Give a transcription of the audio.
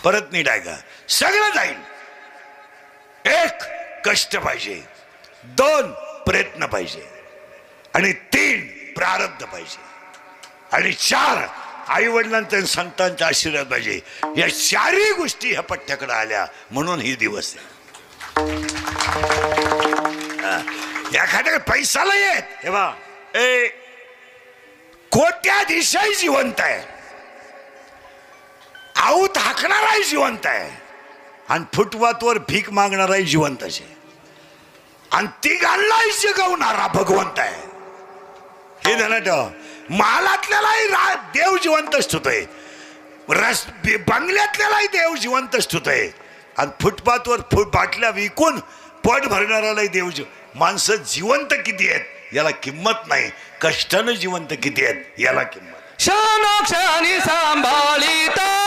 परत नीट आहे का सगळं जाईल. एक कष्ट पाहिजे, दोन प्रयत्न पाहिजे आणि तीन प्रारब्ध पाहिजे आणि चार आई वडिलांचा संतांचा आशीर्वाद पाहिजे. या चारही गोष्टी ह्या पठ्याकडे आल्या म्हणून ही दिवस आहे. एखाद्या पैसाला येत तेव्हा कोट्याधीशही जिवंत आहे, आऊत हाकणाराही जिवंत आहे आणि फुटपाथवर भीक मागणाराही जिवंत आहे आणि तिघांनाही जगवणारा भगवंत आहे. हे ध्यानात ठेवा. महालातल्यालाही देव जिवंतच होतोय, बंगल्यातल्यालाही देव जिवंतच होतोय आणि फुटपाथवर बाटल्या विकून पोट भरणाऱ्यालाही देव माणसं जिवंत किती आहेत याला किंमत नाही, कष्टानं जिवंत किती आहेत याला किंमत. क्षणोक्षणी सांभाळीता